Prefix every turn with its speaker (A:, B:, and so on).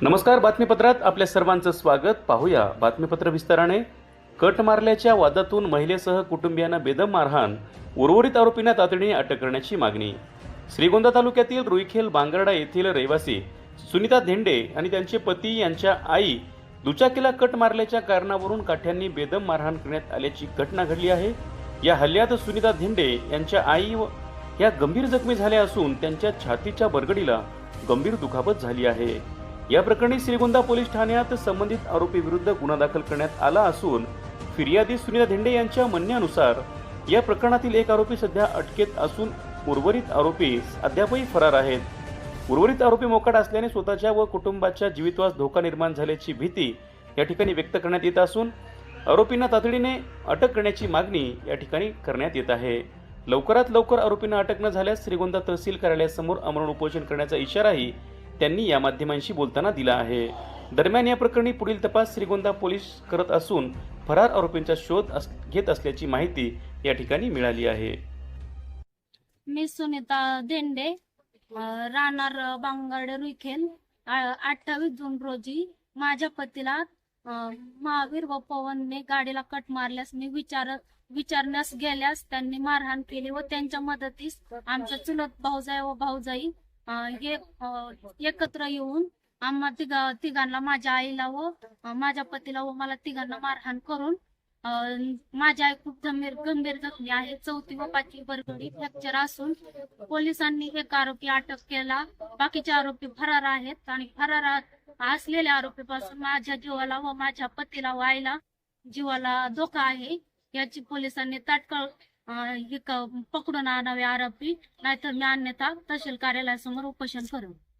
A: नमस्कार. बातमीपत्रात आपल्या सर्वांचं स्वागत. पाहूया बातमीपत्र विस्ताराने. कट मारल्याच्या वादातून महिलेसह कुटुंबियांना बेदम मारहाण, उर्वरित आरोपींना तातडीने अटक करण्याची मागणी. श्रीगोंदा तालुक्यातील रुईखेल बांगरडा येथील रहिवासी सुनीता धेंडे आणि त्यांचे पती यांच्या आई दुचाकीला कट मारल्याच्या कारणावरून काठ्यांनी बेदम मारहाण करण्यात आल्याची घटना घडली आहे. या हल्ल्यात सुनीता धेंडे यांच्या आई या गंभीर जखमी झाल्या असून त्यांच्या छातीच्या बरगडीला गंभीर दुखापत झाली आहे. या प्रकरणी श्रीगोंदा पोलीस ठाण्यात संबंधित आरोपी विरुद्ध गुन्हा दाखल करण्यात आला असून फिर्यादी सुनीता धेंडे यांच्या म्हणण्यानुसार या प्रकरणातील एक आरोपी सध्या अटकेत असून उर्वरित आरोपी अद्यापही फरार आहेत. उर्वरित आरोपी मोकाट असल्याने स्वतःच्या व कुटुंबाच्या जीवितवास धोका निर्माण झाल्याची भीती या ठिकाणी व्यक्त करण्यात येत असून आरोपींना तातडीने अटक करण्याची मागणी या ठिकाणी करण्यात येत आहे. लवकरात लवकर आरोपींना अटक न झाल्यास श्रीगोंदा तहसील कार्यालयासमोर आमरण उपोषण करण्याचा इशाराही त्यांनी या माध्यमांशी बोलताना दिला आहे. दरम्यान या प्रकरणी पुढील तपास श्रीगोंदा पोलीस करत असून फरार आरोपींचा शोध घेत असल्याची माहिती या ठिकाणी मिळाली आहे.
B: मी सुनीता धेंडे, राहणार बांगरडे रुईखेल. 28 जून रोजी माझ्या पतीला महावीर व पवनने गाडीला कट मारल्यास मी विचारण्यास गेल्यास त्यांनी मारहाण केली व त्यांच्या मदतीस आमच्या चुलत भाऊजाई व भाऊजाई हे एकत्र येऊन आम्हा तिघांना, माझ्या आईला व माझ्या पतीला व मला तिघांना मारहाण करून माझी आई खूप गंभीर जखमी आहे. 4थी व 5वी बरगडी फ्रॅक्चर असून पोलिसांनी एक आरोपी अटक केला. बाकीचे आरोपी फरार आहेत आणि फरार असलेल्या आरोपीपासून माझ्या जीवाला व माझ्या पतीला व आईला जीवाला धोका आहे. याची पोलिसांनी तात्काळ पकडून आणावे आरोपी, नाहीतर मी अन्यथा तहसील कार्यालयासमोर उपोषण करू.